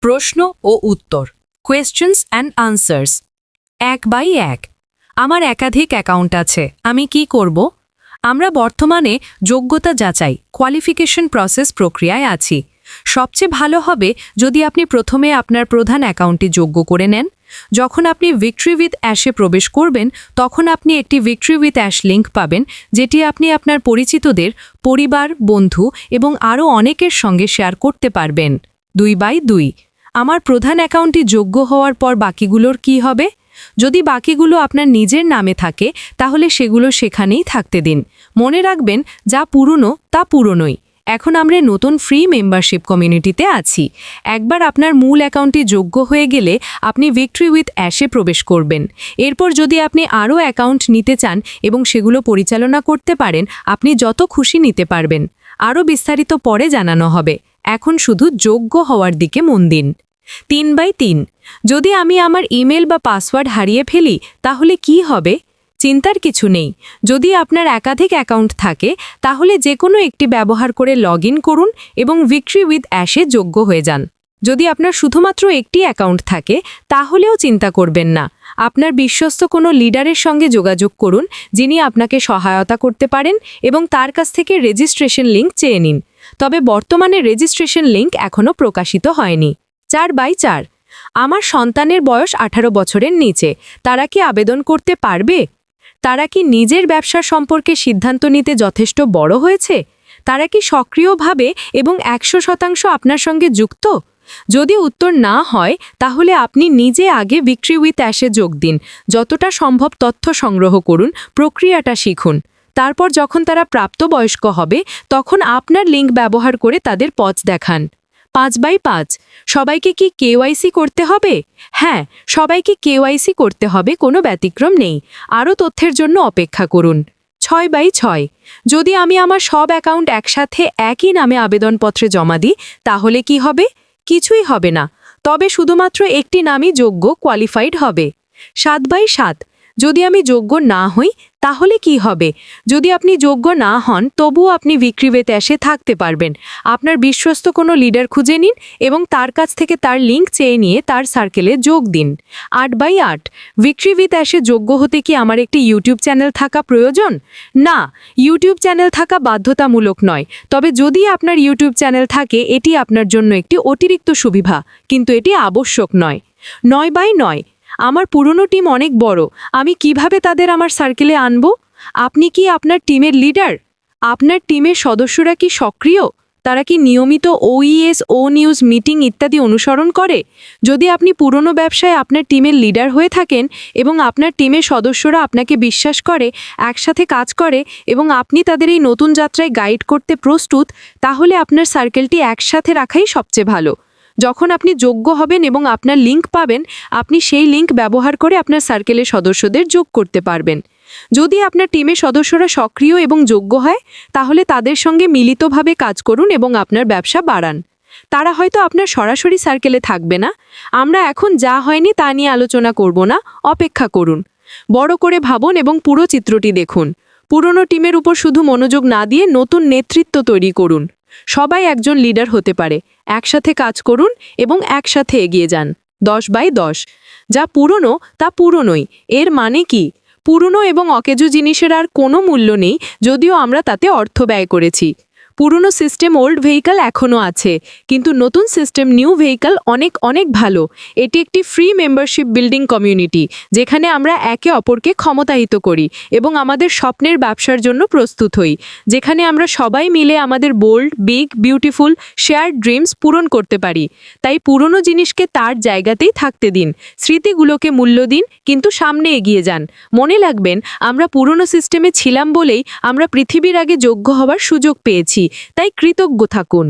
প্রশ্ন ও উত্তর questions and answers 1/1 আমার একাধিক অ্যাকাউন্ট আছে আমি কি করব আমরা বর্তমানে যোগ্যতা যাচাই কোয়ালিফিকেশন প্রসেস প্রক্রিয়ায় আছি সবচেয়ে ভালো হবে যদি আপনি প্রথমে আপনার প্রধান অ্যাকাউন্টটি যোগ্য করে নেন যখন আপনি ভিক্টরি উইথ অ্যাশে প্রবেশ করবেন তখন আপনি একটি ভিক্টরি উইথ অ্যাশ লিংক পাবেন যেটি আপনি আপনার পরিচিতদের পরিবার বন্ধু এবং আরও অনেকের সঙ্গে শেয়ার করতে পারবেন 2/2 আমার প্রধান অ্যাকাউন্টটি যোগ্য হওয়ার পর বাকিগুলোর কি হবে যদি বাকিগুলো আপনার নিজের নামে থাকে তাহলে সেগুলো সেখানেই থাকতে দিন মনে রাখবেন যা পুরনো তা পুরনোই এখন আমরা নতুন ফ্রি মেম্বারশিপ কমিউনিটিতে আছি একবার আপনার মূল অ্যাকাউন্টটি যোগ্য হয়ে গেলে আপনি ভিক্টরি উইথ অ্যাশে প্রবেশ করবেন এরপর যদি আপনি আরও অ্যাকাউন্ট নিতে চান এবং সেগুলো পরিচালনা করতে পারেন আপনি যত খুশি নিতে পারবেন আরও বিস্তারিত পরে জানানো হবে এখন শুধু যোগ্য হওয়ার দিকে মন দিন 3/3 যদি আমি আমার ইমেল বা পাসওয়ার্ড হারিয়ে ফেলি তাহলে কি হবে চিন্তার কিছু নেই যদি আপনার একাধিক অ্যাকাউন্ট থাকে তাহলে যে কোনো একটি ব্যবহার করে লগ ইন করুন এবং ভিক্টরি উইথ অ্যাশে যোগ্য হয়ে যান যদি আপনার শুধুমাত্র একটি অ্যাকাউন্ট থাকে তাহলেও চিন্তা করবেন না আপনার বিশ্বস্ত কোনো লিডারের সঙ্গে যোগাযোগ করুন যিনি আপনাকে সহায়তা করতে পারেন এবং তার কাছ থেকে রেজিস্ট্রেশন লিংক চেয়ে নিন তবে বর্তমানে রেজিস্ট্রেশন লিংক এখনও প্রকাশিত হয়নি 4/4 আমার সন্তানের বয়স 18 বছরের নিচে তারা কি আবেদন করতে পারবে তারা কি নিজের ব্যবসা সম্পর্কে সিদ্ধান্ত নিতে যথেষ্ট বড় হয়েছে তারা কি সক্রিয়ভাবে এবং 100% আপনার সঙ্গে যুক্ত যদি উত্তর না হয় তাহলে আপনি নিজে আগে ভিক্টরি উইথ অ্যাশে যোগ দিন যতটা সম্ভব তথ্য সংগ্রহ করুন প্রক্রিয়াটা শিখুন তারপর যখন তারা প্রাপ্তবয়স্ক হবে তখন আপনার লিঙ্ক ব্যবহার করে তাদের পথ দেখান 5/5 সবাইকে কি কেওয়াইসি করতে হবে হ্যাঁ সবাইকে কেওয়াইসি করতে হবে কোনো ব্যতিক্রম নেই আরও তথ্যের জন্য অপেক্ষা করুন 6/6 যদি আমি আমার সব অ্যাকাউন্ট একসাথে একই নামে আবেদনপত্রে জমা দিই তাহলে কি হবে কিছুই হবে না তবে শুধুমাত্র একটি নামই যোগ্য কোয়ালিফাইড হবে 7/7 যদি আমি যোগ্য না হই তাহলে কি হবে যদি আপনি যোগ্য না হন তবুও আপনি ভিক্টরি উইথ অ্যাশে থাকতে পারবেন আপনার বিশ্বস্ত কোনো লিডার খুঁজে নিন এবং তার কাছ থেকে তার লিংক চেয়ে নিয়ে তার সার্কেলে যোগ দিন 8/8 ভিক্টরি উইথ অ্যাশে যোগ্য হতে কি আমার একটি ইউটিউব চ্যানেল থাকা প্রয়োজন না ইউটিউব চ্যানেল থাকা বাধ্যতামূলক নয় তবে যদি আপনার ইউটিউব চ্যানেল থাকে এটি আপনার জন্য একটি অতিরিক্ত সুবিধা কিন্তু এটি আবশ্যক নয় 9/9 আমার পুরনো টিম অনেক বড় আমি কিভাবে তাদের আমার সার্কেলে আনব আপনি কি আপনার টিমের লিডার আপনার টিমের সদস্যরা কি সক্রিয় তারা কি নিয়মিত ওইএস ও নিউজ মিটিং ইত্যাদি অনুসরণ করে যদি আপনি পুরনো ব্যবসায় আপনার টিমের লিডার হয়ে থাকেন এবং আপনার টিমের সদস্যরা আপনাকে বিশ্বাস করে একসাথে কাজ করে এবং আপনি তাদের এই নতুন যাত্রায় গাইড করতে প্রস্তুত তাহলে আপনার সার্কেলটি একসাথে রাখাই সবচেয়ে ভালো যখন আপনি যোগ্য হবেন এবং আপনার লিংক পাবেন আপনি সেই লিংক ব্যবহার করে আপনার সার্কেলের সদস্যদের যোগ করতে পারবেন যদি আপনার টিমের সদস্যরা সক্রিয় এবং যোগ্য হয় তাহলে তাদের সঙ্গে মিলিতভাবে কাজ করুন এবং আপনার ব্যবসা বাড়ান তারা হয়তো আপনার সরাসরি সার্কেলে থাকবে না আমরা এখন যা হয়নি তা নিয়ে আলোচনা করব না অপেক্ষা করুন বড় করে ভাবুন এবং পুরো চিত্রটি দেখুন পুরনো টিমের উপর শুধু মনোযোগ না দিয়ে নতুন নেতৃত্ব তৈরি করুন সবাই একজন লিডার হতে পারে একসাথে কাজ করুন এবং একসাথে এগিয়ে যান 10/10 যা পুরনো তা পুরনোই এর মানে কি পুরনো এবং অকেজো জিনিসের আর কোনো মূল্য নেই যদিও আমরা তাতে অর্থ ব্যয় করেছি পুরনো সিস্টেম ওল্ড ভেহিকল এখনও আছে কিন্তু নতুন সিস্টেম নিউ ভেহিকল অনেক অনেক ভালো এটি একটি ফ্রি মেম্বারশিপ বিল্ডিং কমিউনিটি যেখানে আমরা একে অপরকে ক্ষমতায়িত করি এবং আমাদের স্বপ্নের ব্যবসার জন্য প্রস্তুত হই যেখানে আমরা সবাই মিলে আমাদের bold big beautiful shared dreams পূরণ করতে পারি তাই পুরনো জিনিসকে তার জায়গাতেই থাকতে দিন স্মৃতিগুলোকে মূল্য দিন কিন্তু সামনে এগিয়ে যান মনে রাখবেন আমরা পুরনো সিস্টেমে ছিলাম বলেই আমরা পৃথিবীর আগে যোগ্য হওয়ার সুযোগ পেয়েছি তাই কৃতজ্ঞ থাকুন